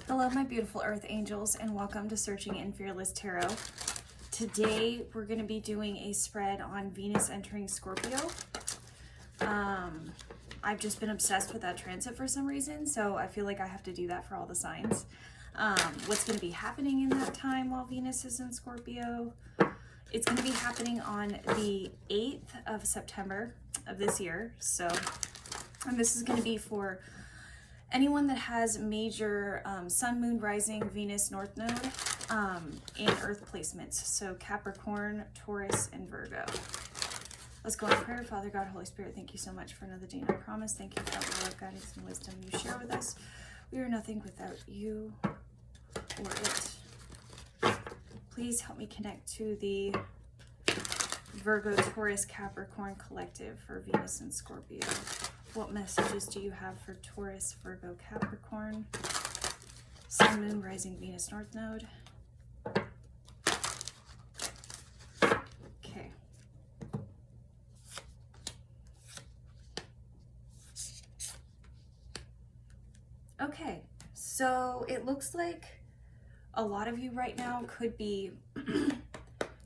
Hello, my beautiful earth angels, and welcome to Searching in Fearless Tarot. Today, we're going to be doing a spread on Venus entering Scorpio. I've just been obsessed with that transit for some reason, so I feel like I have to do that for all the signs. What's going to be happening in that time while Venus is in Scorpio? It's going to be happening on the 8th of September of this year. And this is going to be for anyone that has major Sun, Moon, Rising, Venus, North Node in Earth placements. So Capricorn, Taurus, and Virgo. Let's go in prayer. Father God, Holy Spirit, thank you so much for another day of promise. Thank you for all the love, guidance, and wisdom you share with us. We are nothing without you or it. Please help me connect to the Virgo, Taurus, Capricorn collective for Venus and Scorpio. What messages do you have for Taurus, Virgo, Capricorn, Sun, Moon, Rising, Venus, North Node? Okay. Okay, so it looks like a lot of you right now could be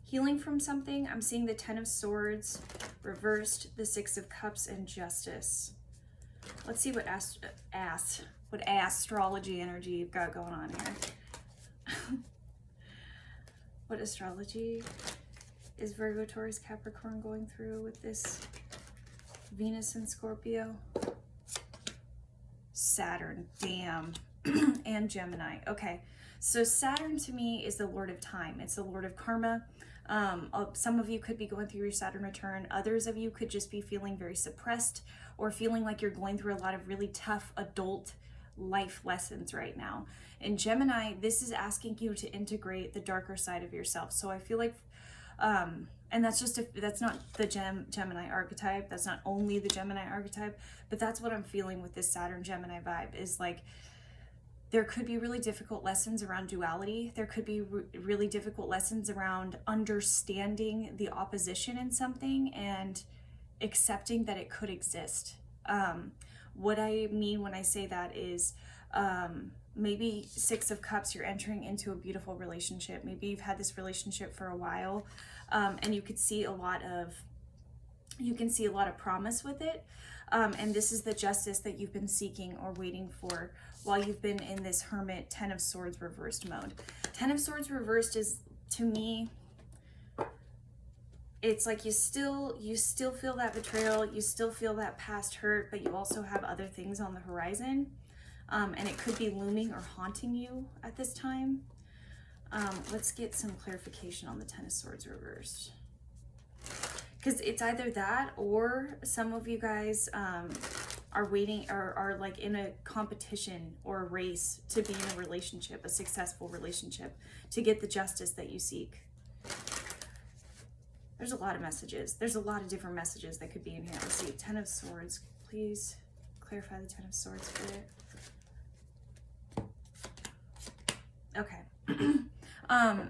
healing from something. I'm seeing the Ten of Swords reversed, the Six of Cups, and Justice. Let's see what astrology energy you've got going on here. What astrology is Virgo, Taurus, Capricorn going through with this Venus and Scorpio? Saturn, damn. And Gemini. Okay, so Saturn to me is the Lord of Time. It's the Lord of Karma. Some of you could be going through your Saturn return. Others of you could just be feeling very suppressed or feeling like you're going through a lot of really tough adult life lessons right now. In Gemini, this is asking you to integrate the darker side of yourself. So I feel like, and that's not the Gemini archetype. That's not only the Gemini archetype, but that's what I'm feeling with this Saturn Gemini vibe is like, there could be really difficult lessons around duality. There could be really difficult lessons around understanding the opposition in something and accepting that it could exist. What I mean when I say that is maybe Six of Cups, you're entering into a beautiful relationship. Maybe you've had this relationship for a while and you could see a lot of promise with it. And this is the justice that you've been seeking or waiting for while you've been in this Hermit Ten of Swords reversed mode. Ten of Swords reversed is, to me, it's like you still feel that betrayal, you still feel that past hurt, but you also have other things on the horizon. And it could be looming or haunting you at this time. Let's get some clarification on the Ten of Swords reversed. Because it's either that or some of you guys are waiting or are like in a competition or a race to be in a relationship, a successful relationship, to get the justice that you seek. There's a lot of messages. There's a lot of different messages that could be in here. Let's see. Ten of Swords. Please clarify the Ten of Swords spirit. Okay.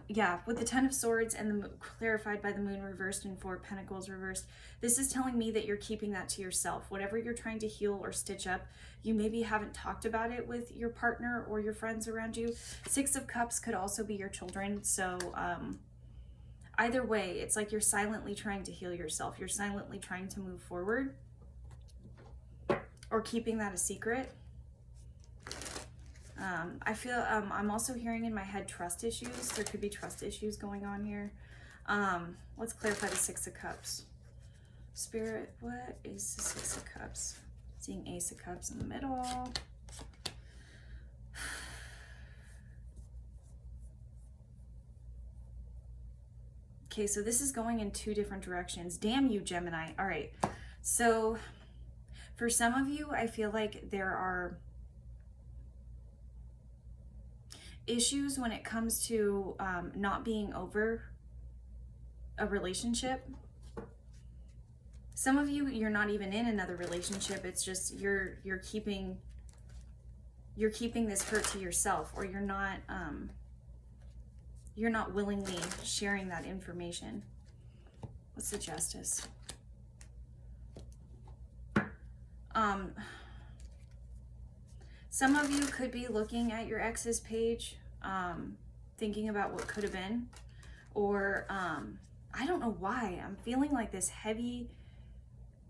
Yeah, with the Ten of Swords and the clarified by the Moon reversed and Four of Pentacles reversed, this is telling me that you're keeping that to yourself. Whatever you're trying to heal or stitch up, you maybe haven't talked about it with your partner or your friends around you. Six of Cups could also be your children. So either way, it's like you're silently trying to heal yourself. You're silently trying to move forward or keeping that a secret. I feel I'm also hearing in my head trust issues. There could be trust issues going on here. Let's clarify the Six of Cups. Spirit, what is the Six of Cups? Seeing Ace of Cups in the middle. Okay, so this is going in two different directions. Damn you, Gemini. All right, so for some of you, I feel like there are issues when it comes to not being over a relationship. Some of you, you're not even in another relationship. It's just you're keeping this hurt to yourself, or you're not willingly sharing that information. What's the Justice? Some of you could be looking at your ex's page, thinking about what could have been, or I don't know why I'm feeling like this heavy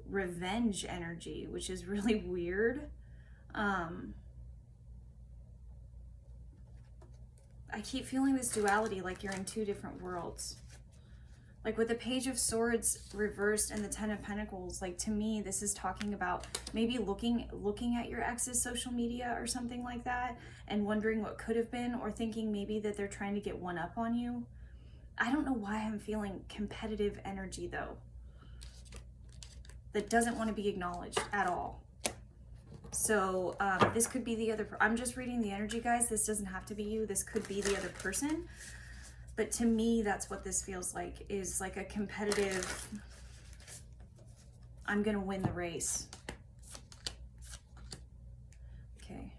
revenge energy, which is really weird. I keep feeling this duality, like you're in two different worlds. Like with the Page of Swords reversed and the Ten of Pentacles, like to me, this is talking about maybe looking at your ex's social media or something like that and wondering what could have been, or thinking maybe that they're trying to get one up on you. I don't know why I'm feeling competitive energy though, that doesn't want to be acknowledged at all. So this could be the other, I'm just reading the energy, guys. This doesn't have to be you. This could be the other person. But to me, that's what this feels like, is like a competitive, I'm going to win the race. Okay.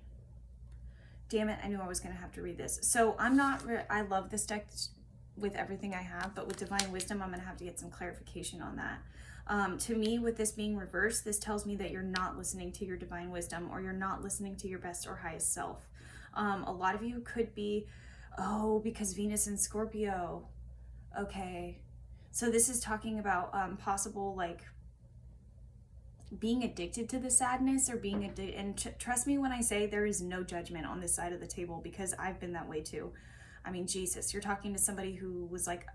Damn it, I knew I was going to have to read this. So I love this deck with everything I have, but with Divine Wisdom, I'm going to have to get some clarification on that. To me, with this being reversed, this tells me that you're not listening to your Divine Wisdom, or you're not listening to your best or highest self. A lot of you could be, oh, because Venus in Scorpio. Okay. So this is talking about possible, like, being addicted to the sadness, or being addicted. And trust me when I say there is no judgment on this side of the table, because I've been that way too. I mean, Jesus, you're talking to somebody who was like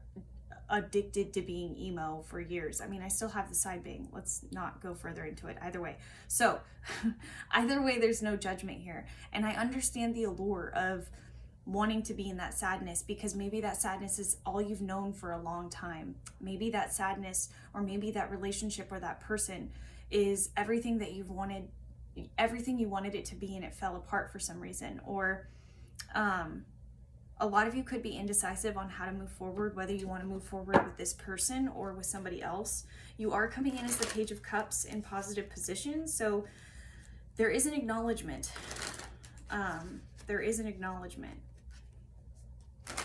addicted to being emo for years. I mean, I still have the side bang. Let's not go further into it either way. So either way, there's no judgment here. And I understand the allure of wanting to be in that sadness, because maybe that sadness is all you've known for a long time. Maybe that sadness, or maybe that relationship or that person is everything that you've wanted, everything you wanted it to be, and it fell apart for some reason. Or a lot of you could be indecisive on how to move forward, whether you want to move forward with this person or with somebody else. You are coming in as the Page of Cups in positive position, so there is an acknowledgement. There is an acknowledgement.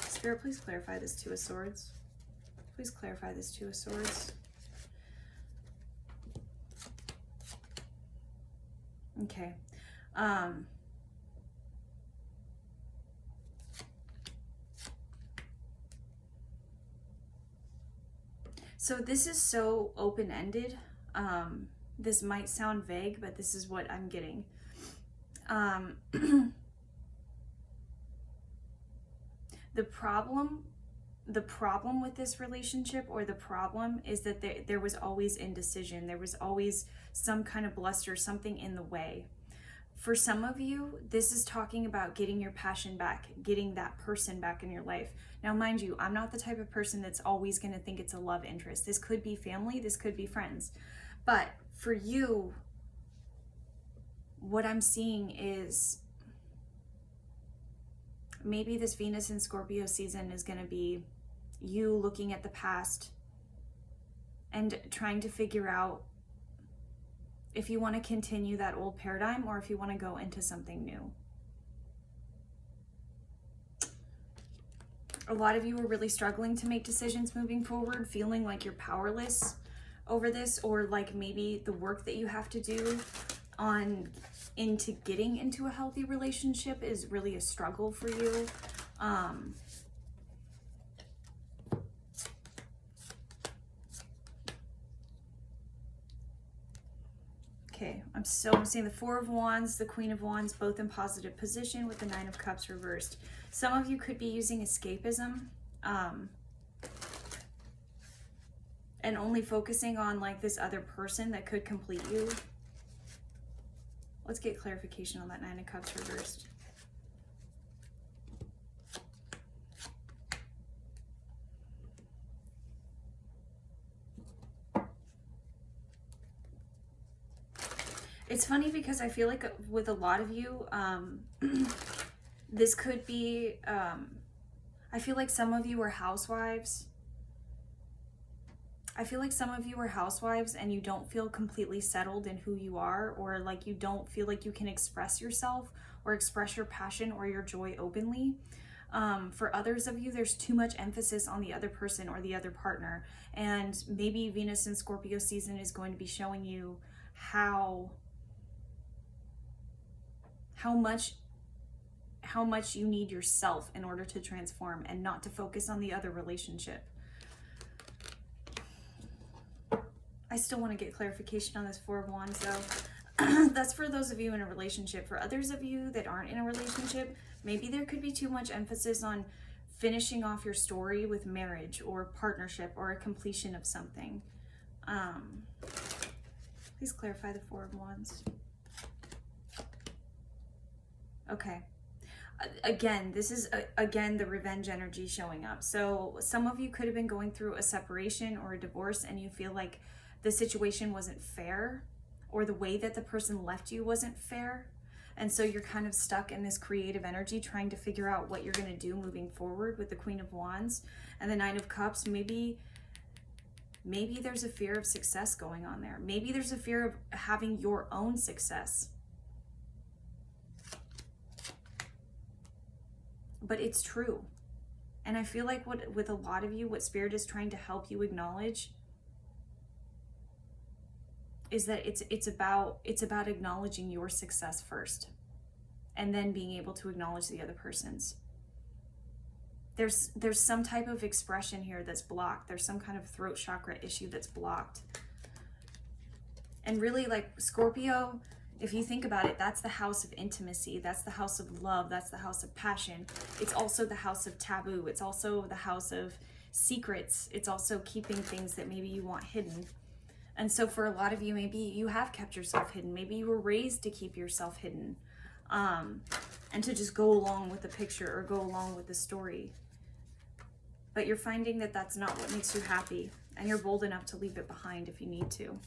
Spirit, please clarify this Two of Swords. Please clarify this Two of Swords. Okay. So this is so open-ended. This might sound vague, but this is what I'm getting. The problem with this relationship, or the problem, is that there was always indecision. There was always some kind of bluster, something in the way. For some of you, this is talking about getting your passion back, getting that person back in your life. Now, mind you, I'm not the type of person that's always going to think it's a love interest. This could be family, this could be friends. But for you, what I'm seeing is maybe this Venus in Scorpio season is going to be you looking at the past and trying to figure out if you want to continue that old paradigm, or if you want to go into something new. A lot of you are really struggling to make decisions moving forward, feeling like you're powerless over this, or like maybe the work that you have to do into getting into a healthy relationship is really a struggle for you. Okay, I'm seeing the Four of Wands, the Queen of Wands, both in positive position with the Nine of Cups reversed. Some of you could be using escapism and only focusing on like this other person that could complete you. Let's get clarification on that Nine of Cups reversed. It's funny because I feel like with a lot of you, this could be, I feel like some of you are housewives. I feel like some of you are housewives and you don't feel completely settled in who you are, or like you don't feel like you can express yourself or express your passion or your joy openly. For others of you, there's too much emphasis on the other person or the other partner. And maybe Venus in Scorpio season is going to be showing you how how much you need yourself in order to transform and not to focus on the other relationship. I still want to get clarification on this Four of Wands though. That's for those of you in a relationship. For others of you that aren't in a relationship, maybe there could be too much emphasis on finishing off your story with marriage or partnership or a completion of something. Please clarify the Four of Wands. Okay. Again, this is again the revenge energy showing up. So some of you could have been going through a separation or a divorce and you feel like the situation wasn't fair, or the way that the person left you wasn't fair. And so you're kind of stuck in this creative energy trying to figure out what you're going to do moving forward with the Queen of Wands and the Nine of Cups. Maybe there's a fear of success going on there. Maybe there's a fear of having your own success. But it's true. And I feel like with a lot of you, what Spirit is trying to help you acknowledge is that it's about acknowledging your success first, and then being able to acknowledge the other person's. There's some type of expression here that's blocked. There's some kind of throat chakra issue that's blocked. And really, like Scorpio, if you think about it, that's the house of intimacy. That's the house of love. That's the house of passion. It's also the house of taboo. It's also the house of secrets. It's also keeping things that maybe you want hidden. And so for a lot of you, maybe you have kept yourself hidden. Maybe you were raised to keep yourself hidden, and to just go along with the picture or go along with the story. But you're finding that that's not what makes you happy, and you're bold enough to leave it behind if you need to.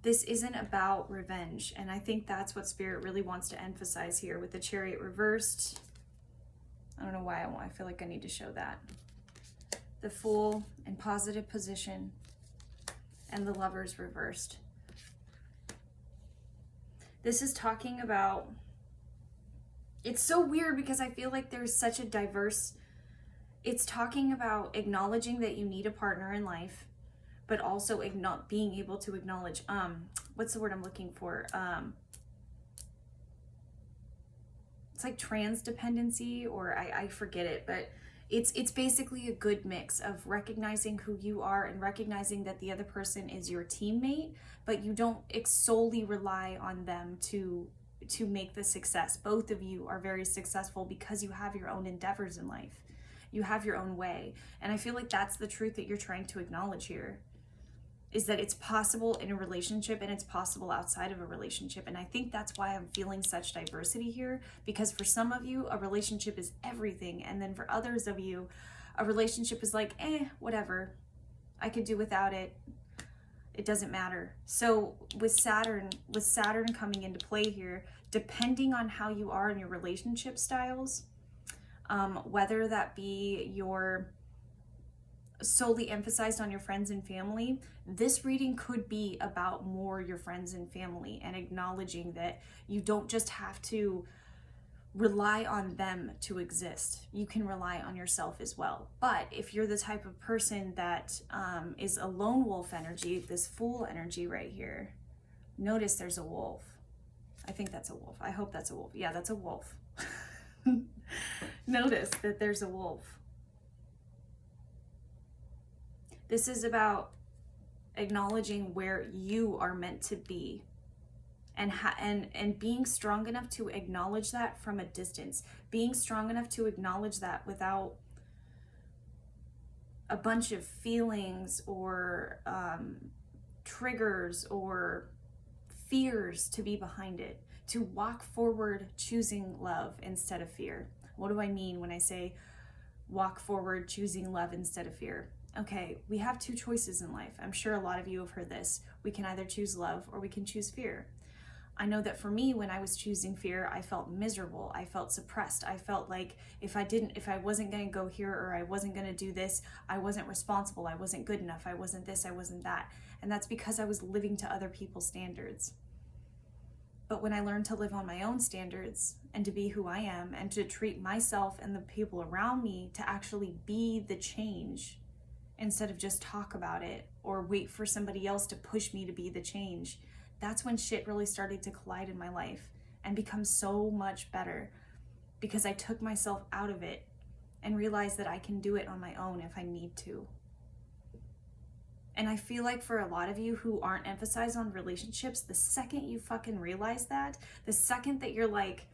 This isn't about revenge, and I think that's what Spirit really wants to emphasize here with the Chariot reversed. I don't know why I feel like I need to show that. The Fool in positive position, and the Lovers reversed. This is talking about, it's so weird because I feel like there's such a diverse, it's talking about acknowledging that you need a partner in life, but also being able to acknowledge, what's the word I'm looking for? It's like transdependency, or I forget it, but it's basically a good mix of recognizing who you are and recognizing that the other person is your teammate, but you don't solely rely on them to make the success. Both of you are very successful because you have your own endeavors in life. You have your own way. And I feel like that's the truth that you're trying to acknowledge here, is that it's possible in a relationship and it's possible outside of a relationship. And I think that's why I'm feeling such diversity here, because for some of you, a relationship is everything. And then for others of you, a relationship is like, whatever, I could do without it. It doesn't matter. So with Saturn coming into play here, depending on how you are in your relationship styles, whether that be your solely emphasized on your friends and family, this reading could be about more your friends and family, and acknowledging that you don't just have to rely on them to exist. You can rely on yourself as well. But if you're the type of person that is a lone wolf energy, this Fool energy right here, notice there's a wolf. I think that's a wolf. I hope that's a wolf. Yeah, that's a wolf. Notice that there's a wolf. This is about acknowledging where you are meant to be, and being strong enough to acknowledge that from a distance, being strong enough to acknowledge that without a bunch of feelings or triggers or fears to be behind it, to walk forward choosing love instead of fear. What do I mean when I say walk forward choosing love instead of fear? Okay, we have two choices in life. I'm sure a lot of you have heard this. We can either choose love or we can choose fear. I know that for me, when I was choosing fear, I felt miserable. I felt suppressed. I felt like if I wasn't going to go here, or I wasn't going to do this, I wasn't responsible. I wasn't good enough. I wasn't this, I wasn't that. And that's because I was living to other people's standards. But when I learned to live on my own standards and to be who I am and to treat myself and the people around me to actually be the change instead of just talk about it or wait for somebody else to push me to be the change. That's when shit really started to collide in my life and become so much better, because I took myself out of it and realized that I can do it on my own if I need to. And I feel like for a lot of you who aren't emphasized on relationships, the second you fucking realize that, the second that you're like,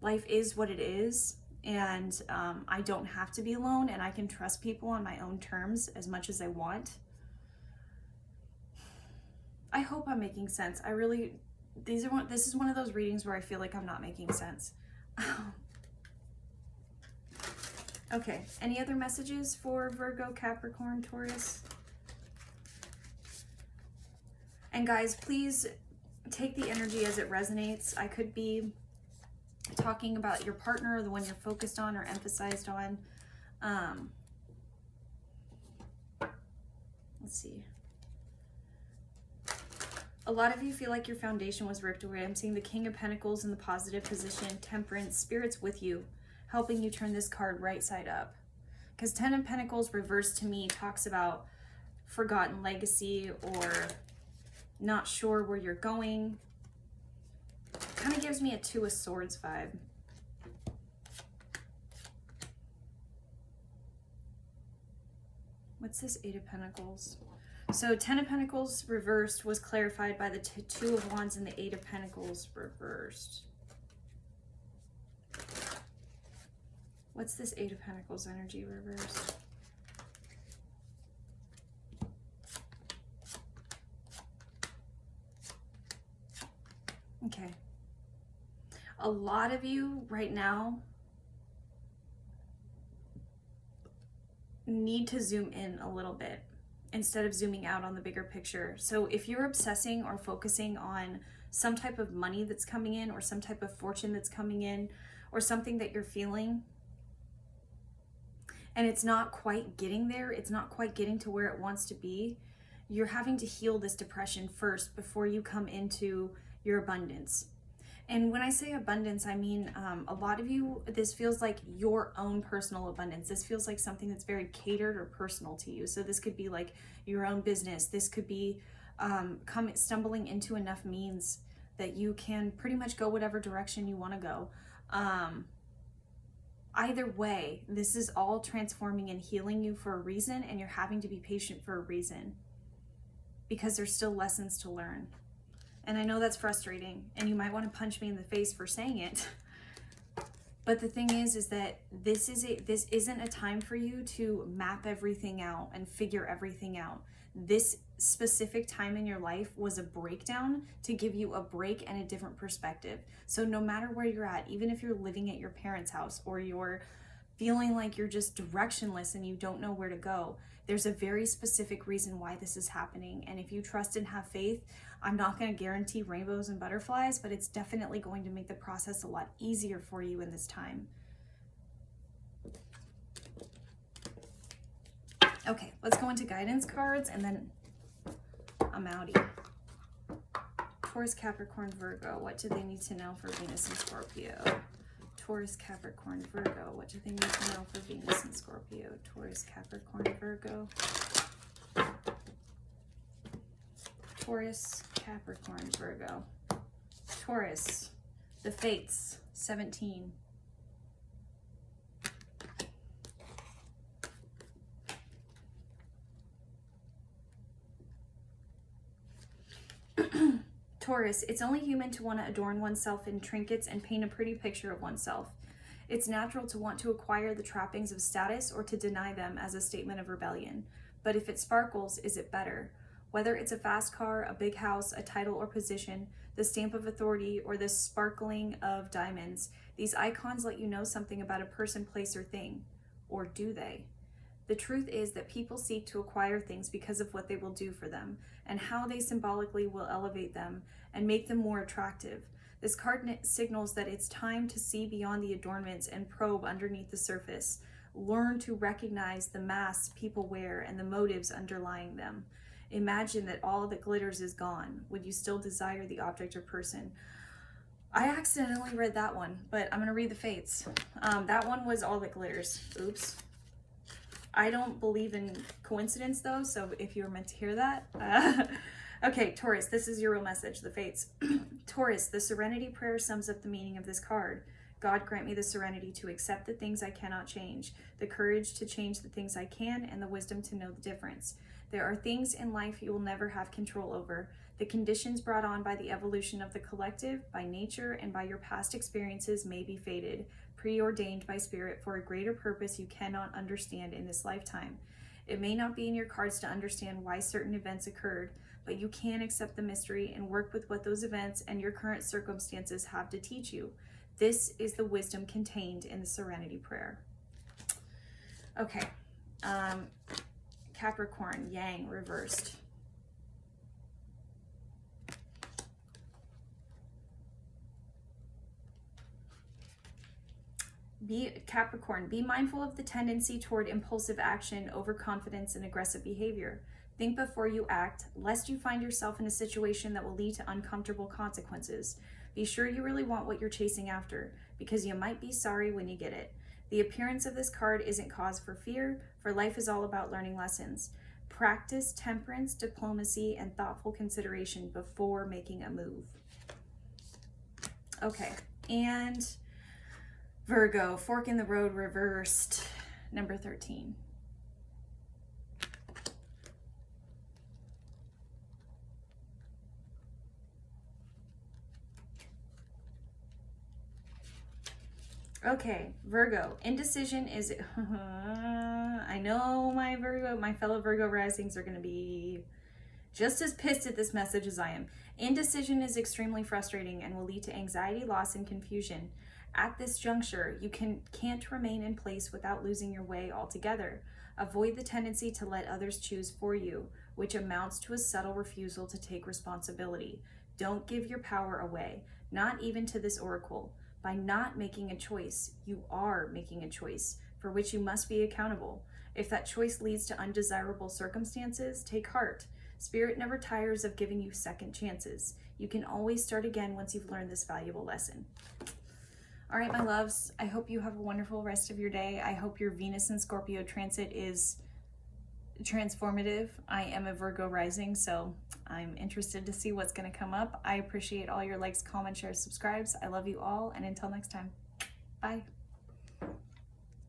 life is what it is, and I don't have to be alone, and I can trust people on my own terms as much as I want. I hope I'm making sense. I really, this is one of those readings where I feel like I'm not making sense. Okay, any other messages for Virgo, Capricorn, Taurus? And guys, please take the energy as it resonates. I could be talking about your partner, the one you're focused on or emphasized on. Let's see. A lot of you feel like your foundation was ripped away. I'm seeing the King of Pentacles in the positive position, Temperance, Spirit's with you, helping you turn this card right side up. Because 10 of Pentacles reversed to me talks about forgotten legacy or not sure where you're going. Kind of gives me a Two of Swords vibe. What's this Eight of Pentacles? So 10 of Pentacles reversed was clarified by the Two of Wands and the Eight of Pentacles reversed. What's this Eight of Pentacles energy reversed? Okay. A lot of you right now need to zoom in a little bit instead of zooming out on the bigger picture. So if you're obsessing or focusing on some type of money that's coming in or some type of fortune that's coming in or something that you're feeling and it's not quite getting there, it's not quite getting to where it wants to be, you're having to heal this depression first before you come into your abundance. And when I say abundance, I mean a lot of you, this feels like your own personal abundance. This feels like something that's very catered or personal to you. So this could be like your own business. This could be stumbling into enough means that you can pretty much go whatever direction you want to go. Either way, this is all transforming and healing you for a reason, and you're having to be patient for a reason because there's still lessons to learn. And I know that's frustrating, and you might want to punch me in the face for saying it. But the thing is that this isn't a time for you to map everything out and figure everything out. This specific time in your life was a breakdown to give you a break and a different perspective. So no matter where you're at, even if you're living at your parents' house or you're feeling like you're just directionless and you don't know where to go, there's a very specific reason why this is happening. And if you trust and have faith, I'm not going to guarantee rainbows and butterflies, but it's definitely going to make the process a lot easier for you in this time. Okay, let's go into guidance cards and then I'm outie. Taurus, Capricorn, Virgo, what do they need to know for Venus and Scorpio? Taurus, Capricorn, Virgo, what do they need to know for Venus and Scorpio? Taurus, Capricorn, Virgo. Taurus, Capricorn, Virgo. Taurus, the Fates, 17. Taurus, it's only human to want to adorn oneself in trinkets and paint a pretty picture of oneself. It's natural to want to acquire the trappings of status or to deny them as a statement of rebellion. But if it sparkles, is it better? Whether it's a fast car, a big house, a title or position, the stamp of authority, or the sparkling of diamonds, these icons let you know something about a person, place, or thing. Or do they? The truth is that people seek to acquire things because of what they will do for them and how they symbolically will elevate them and make them more attractive. This card signals that it's time to see beyond the adornments and probe underneath the surface. Learn to recognize the masks people wear and the motives underlying them. Imagine that all that glitters is gone. Would you still desire the object or person? I accidentally read that one, but I'm going to read the Fates. That one was all that glitters. Oops. I don't believe in coincidence though, so if you were meant to hear that. Okay, Taurus, this is your real message, the fates. Taurus, the serenity prayer sums up the meaning of this card. God grant me the serenity to accept the things I cannot change, the courage to change the things I can, and the wisdom to know the difference. There are things in life you will never have control over. The conditions brought on by the evolution of the collective, by nature, and by your past experiences may be fated, preordained by spirit for a greater purpose you cannot understand in this lifetime. It may not be in your cards to understand why certain events occurred, but you can accept the mystery and work with what those events and your current circumstances have to teach you. This is the wisdom contained in the Serenity Prayer. Okay, Capricorn, Yang, reversed. Capricorn, be mindful of the tendency toward impulsive action, overconfidence, and aggressive behavior. Think before you act, lest you find yourself in a situation that will lead to uncomfortable consequences. Be sure you really want what you're chasing after, because you might be sorry when you get it. The appearance of this card isn't cause for fear, for life is all about learning lessons. Practice temperance, diplomacy, and thoughtful consideration before making a move. Okay, and Virgo, fork in the road reversed, number 13. Okay, Virgo, indecision is, I know my fellow Virgo risings are going to be just as pissed at this message as I am. Indecision is extremely frustrating and will lead to anxiety, loss, and confusion. At this juncture, you can't remain in place without losing your way altogether. Avoid the tendency to let others choose for you, which amounts to a subtle refusal to take responsibility. Don't give your power away, not even to this oracle. By not making a choice, you are making a choice for which you must be accountable. If that choice leads to undesirable circumstances, take heart. Spirit never tires of giving you second chances. You can always start again once you've learned this valuable lesson. All right, my loves, I hope you have a wonderful rest of your day. I hope your Venus and Scorpio transit is transformative. I am a Virgo rising, so I'm interested to see what's going to come up. I appreciate all your likes, comments, shares, subscribes. I love you all, and until next time, bye.